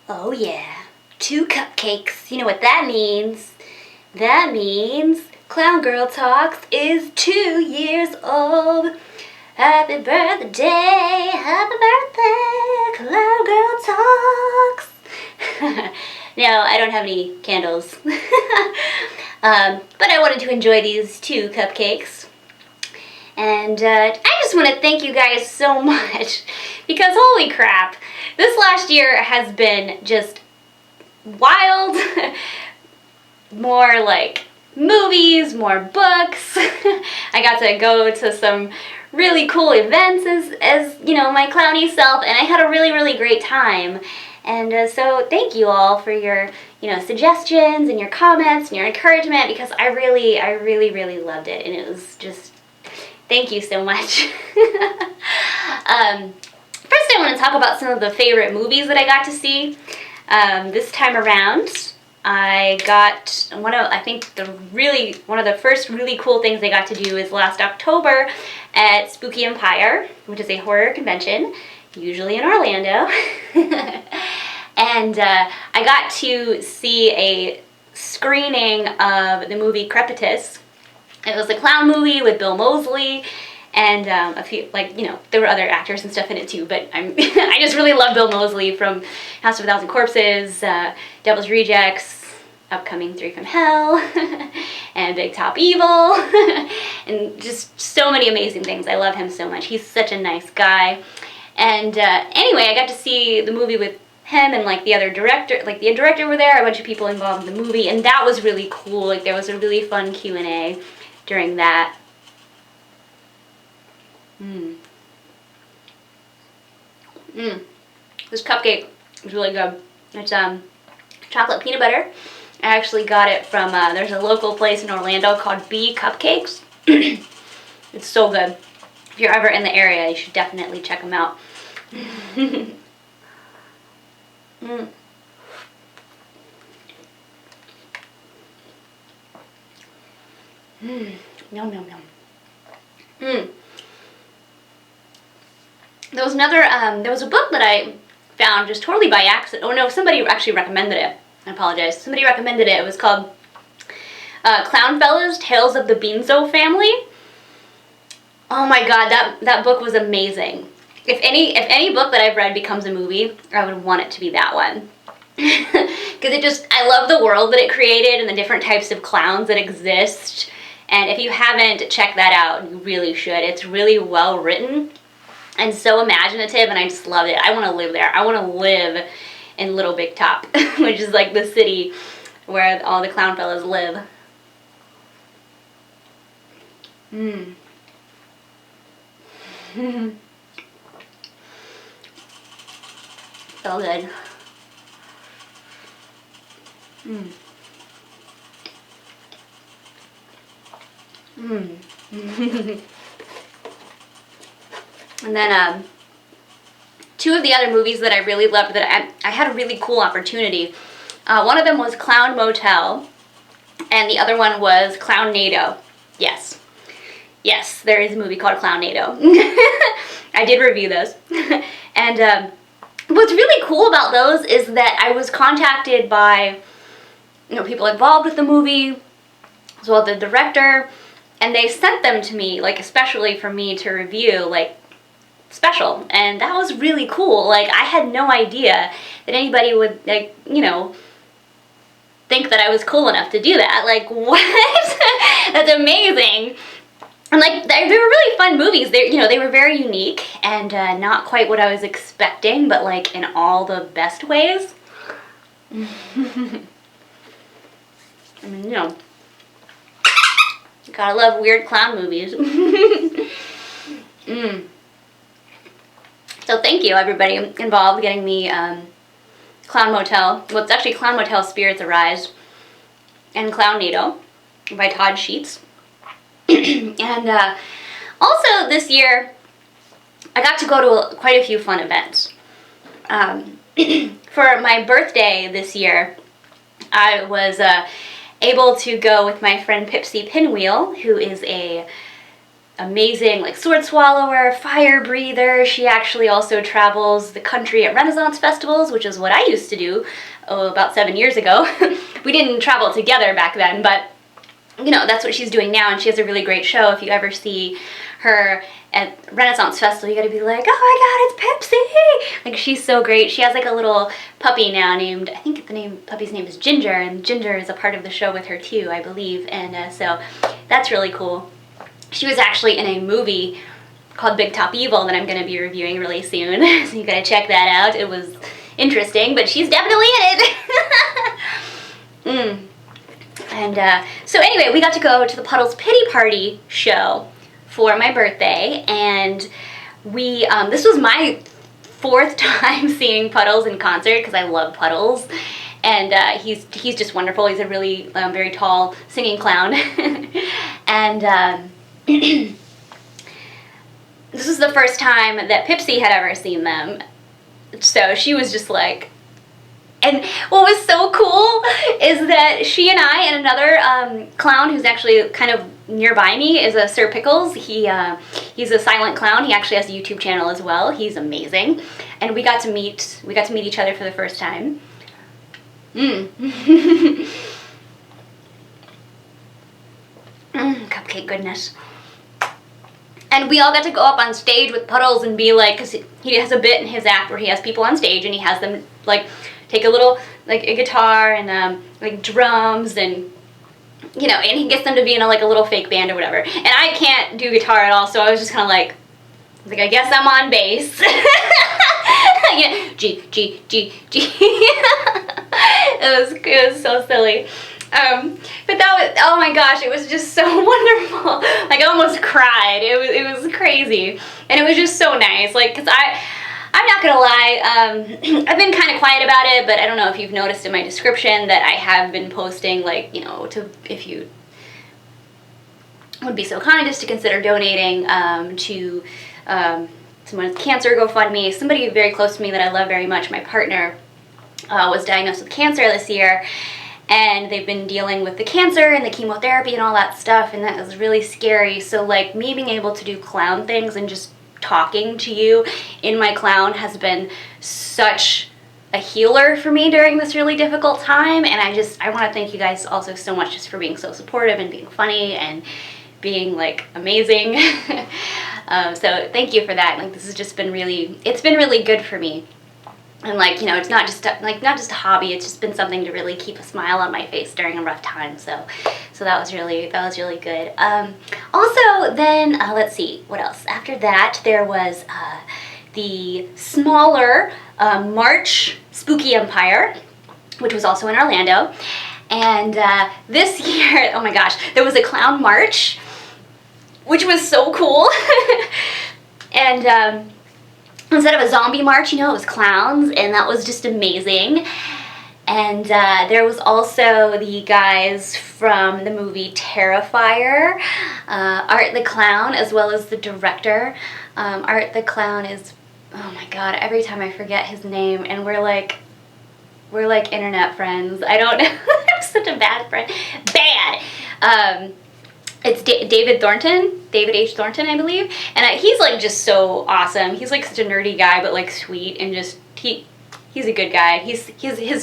Oh yeah, 2 cupcakes. You know what that means? That means Clown Girl Talks is 2 years old. Happy birthday, Clown Girl Talks. No, I don't have any candles. But I wanted to enjoy these 2 cupcakes. And I just want to thank you guys so much because holy crap, this last year has been just wild. More like movies, more books. I got to go to some really cool events as you know, my clowny self, and I had a really great time. And so thank you all for your, suggestions and your comments and your encouragement, because I really loved it, and it was just, thank you so much. First I want to talk about some of the favorite movies that I got to see this time around. I got one of the first really cool things I got to do is last October at Spooky Empire, which is a horror convention, usually in Orlando. And I got to see a screening of the movie Crepitus. It was a clown movie with Bill Moseley and a few, there were other actors and stuff in it too, but I just really love Bill Moseley from House of a Thousand Corpses, Devil's Rejects, upcoming 3 from Hell, and Big Top Evil, and just so many amazing things. I love him so much. He's such a nice guy. And anyway, I got to see the movie with him and the other director, the director were there, a bunch of people involved in the movie, and that was really cool. There was a really fun Q&A during that. This cupcake is really good. It's chocolate peanut butter. I actually got it from, there's a local place in Orlando called B Cupcakes. It's so good. If you're ever in the area, you should definitely check them out. Yum, yum, yum. There was another, there was a book that I found just totally by accident. Oh no, somebody actually recommended it. I apologize. Somebody recommended it. It was called Clownfellas, Tales of the Beanzo Family. Oh my god, that book was amazing. If any book that I've read becomes a movie, I would want it to be that one. Because I love the world that it created and the different types of clowns that exist. And if you haven't checked that out, you really should. It's really well written and so imaginative, and I just love it. I want to live there. I want to live in Little Big Top, which is the city where all the clown fellas live. So good. And then 2 of the other movies that I really loved that I had a really cool opportunity. One of them was Clown Motel, and the other one was Clownado. Yes, there is a movie called Clownado. I did review those. And what's really cool about those is that I was contacted by people involved with the movie, as well as the director, and they sent them to me, especially for me to review, special, and that was really cool. I had no idea that anybody would, think that I was cool enough to do that. What? That's amazing. And they were really fun movies. They were very unique and not quite what I was expecting, but in all the best ways. Gotta love weird clown movies. So thank you everybody involved getting me Clown Motel. Well, it's actually Clown Motel Spirits Arise and Clownado by Todd Sheets. And also this year I got to go to quite a few fun events. For my birthday this year, I was able to go with my friend Pipsy Pinwheel, who is a amazing like sword swallower, fire breather. She actually also travels the country at Renaissance festivals, which is what I used to do about 7 years ago. We didn't travel together back then, but you know, that's what she's doing now, and she has a really great show. If you ever see her at Renaissance Festival, you gotta be like, oh my god, it's Pepsi! Like, she's so great. She has like a little puppy now named, I think the puppy's name is Ginger, and Ginger is a part of the show with her too, I believe, and so that's really cool. She was actually in a movie called Big Top Evil that I'm gonna be reviewing really soon, so you gotta check that out. It was interesting, but she's definitely in it. And so anyway, we got to go to the Puddles Pity Party show for my birthday, and we this was my 4th time seeing Puddles in concert because I love Puddles, and he's just wonderful. He's a really very tall singing clown, and this was the first time that Pipsy had ever seen them, so she was just like. And what was so cool is that she and I and another clown who's actually kind of nearby me is Sir Pickles. He's a silent clown. He actually has a YouTube channel as well. He's amazing, and we got to meet each other for the first time. Cupcake goodness. And we all got to go up on stage with Puddles and be like, because he has a bit in his act where he has people on stage and he has them like take a little, like a guitar and like drums and, you know, and he gets them to be in a little fake band or whatever. And I can't do guitar at all, so I was just kind of like, I guess I'm on bass. Yeah, G, G, G, G. It was so silly. But that was, oh my gosh, it was just so wonderful. Like, I almost cried. It was crazy. And it was just so nice. Like, because I'm not gonna lie, I've been kind of quiet about it, but I don't know if you've noticed in my description that I have been posting, like, you know, if you would be so kind as to consider donating to someone's cancer GoFundMe. Somebody very close to me that I love very much, my partner, was diagnosed with cancer this year, and they've been dealing with the cancer and the chemotherapy and all that stuff, and that was really scary. So like, me being able to do clown things and just talking to you in my clown has been such a healer for me during this really difficult time, and I want to thank you guys also so much just for being so supportive and being funny and being like amazing. So thank you for that. Like, this has just been it's been really good for me. And like, you know, it's not just a hobby, it's just been something to really keep a smile on my face during a rough time. So that was really good. Also then, let's see, what else? After that, there was the smaller March Spooky Empire, which was also in Orlando. And this year, oh my gosh, there was a clown march, which was so cool. And instead of a zombie march, you know, it was clowns, and that was just amazing. And there was also the guys from the movie Terrifier, Art the Clown, as well as the director. Art the Clown is, oh my god, every time I forget his name, and we're like internet friends. I don't know. I'm such a bad friend. Bad. It's David H. Thornton, I believe, and he's like just so awesome. He's like such a nerdy guy, but like sweet, and just he's a good guy. His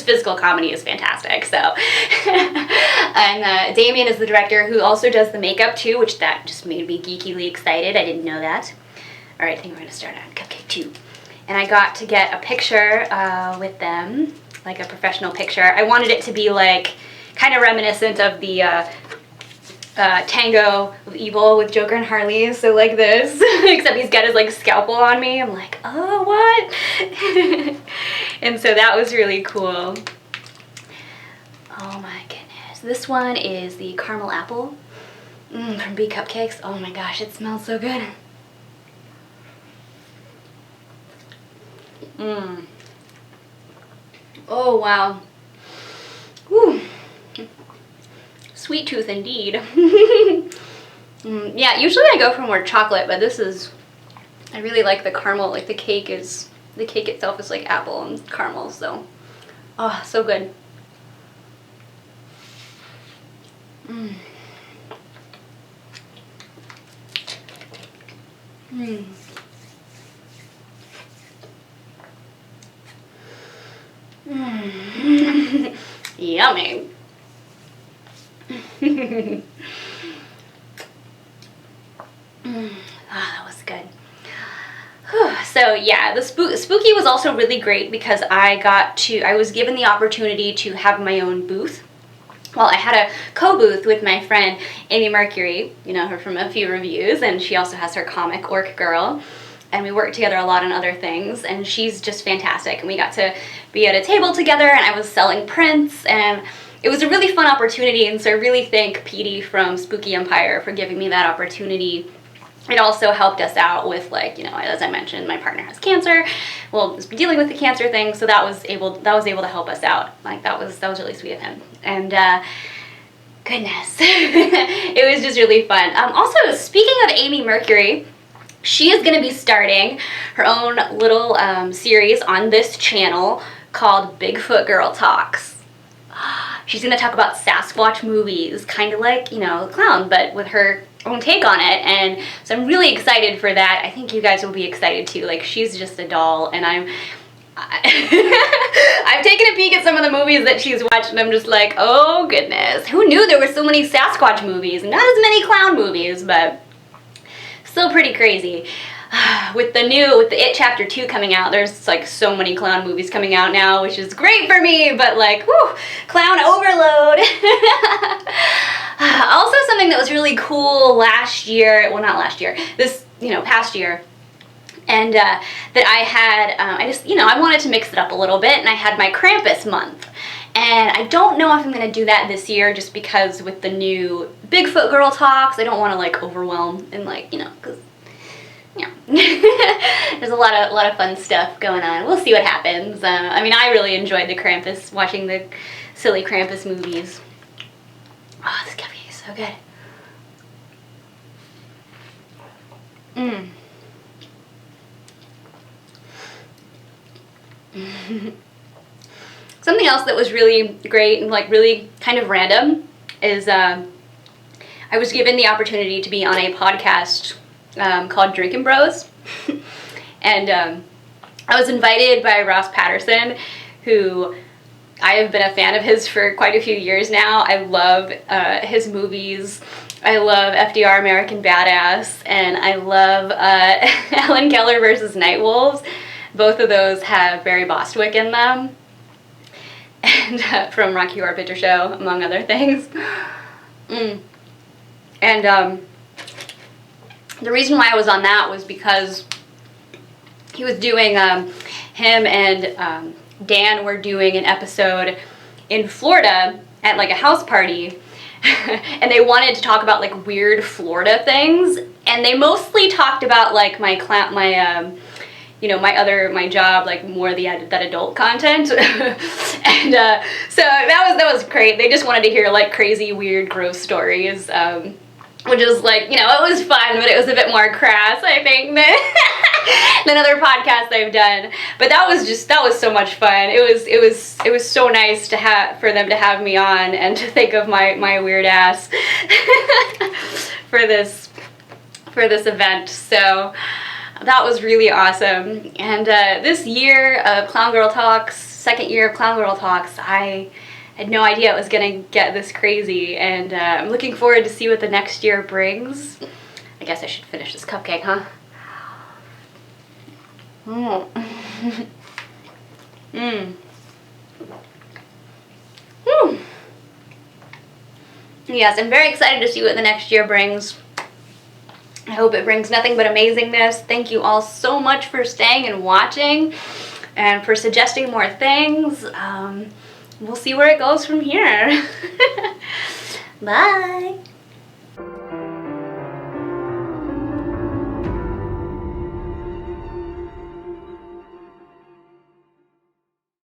physical comedy is fantastic. So, and Damien is the director, who also does the makeup too, which that just made me geekily excited. I didn't know that. All right, I think we're gonna start on Cupcake 2, and I got to get a picture with them, like a professional picture. I wanted it to be like kind of reminiscent of the Tango of Evil with Joker and Harley, so like this, except he's got his like scalpel on me. I'm like, oh, what? And so that was really cool. Oh my goodness. This one is the caramel apple from B Cupcakes. Oh my gosh, it smells so good. Oh wow. Whew. Sweet tooth indeed. Yeah, usually I go for more chocolate, but I really like the caramel. Like the cake itself is like apple and caramel, so, oh, so good. Mm. Mm. Yummy. Ah, that was good. So yeah, the Spooky was also really great because I was given the opportunity to have my own booth. Well, I had a co-booth with my friend Amy Mercury, you know her from a few reviews, and she also has her comic Orc Girl, and we worked together a lot on other things, and she's just fantastic, and we got to be at a table together, and I was selling prints, and it was a really fun opportunity, and so I really thank Petey from Spooky Empire for giving me that opportunity. It also helped us out with, like, you know, as I mentioned, my partner has cancer. Well, was dealing with the cancer thing, so that was able to help us out. Like, that was really sweet of him. And goodness, it was just really fun. Also, speaking of Amy Mercury, she is going to be starting her own little series on this channel called Bigfoot Girl Talks. She's going to talk about Sasquatch movies, kind of like, you know, Clown, but with her own take on it, and so I'm really excited for that. I think you guys will be excited too. Like, she's just a doll, and I've taken a peek at some of the movies that she's watched, and I'm just like, oh goodness, who knew there were so many Sasquatch movies? Not as many clown movies, but still pretty crazy. With the It Chapter 2 coming out, there's like so many clown movies coming out now, which is great for me, but like, whew, clown overload. Also, something that was really cool last year, well, not last year, this, you know, past year, and that I had, I wanted to mix it up a little bit, and I had my Krampus month. And I don't know if I'm going to do that this year, just because with the new Bigfoot Girl Talks, I don't want to like overwhelm and like, you know, because yeah, there's a lot of fun stuff going on. We'll see what happens. I mean, I really enjoyed the Krampus, watching the silly Krampus movies. Oh, this cupcake is so good. Something else that was really great and like really kind of random is I was given the opportunity to be on a podcast called Drinkin' Bros. And I was invited by Ross Patterson, who I have been a fan of his for quite a few years now. I love his movies. I love FDR American Badass, and I love Helen Keller versus Nightwolves. Both of those have Barry Bostwick in them, and from Rocky Horror Picture Show, among other things. And the reason why I was on that was because he was doing, him and Dan were doing an episode in Florida at like a house party, and they wanted to talk about like weird Florida things, and they mostly talked about like my job, like more that adult content. And so that was great. They just wanted to hear like crazy, weird, gross stories, which is like, you know, it was fun, but it was a bit more crass, I think, than other podcasts I've done. But that was so much fun. It was so nice for them to have me on and to think of my weird ass for this event. So that was really awesome. And this year of Clown Girl Talks, second year of Clown Girl Talks, I had no idea it was gonna get this crazy, and I'm looking forward to see what the next year brings. I guess I should finish this cupcake, huh? Yes, I'm very excited to see what the next year brings. I hope it brings nothing but amazingness. Thank you all so much for staying and watching, and for suggesting more things. We'll see where it goes from here. Bye.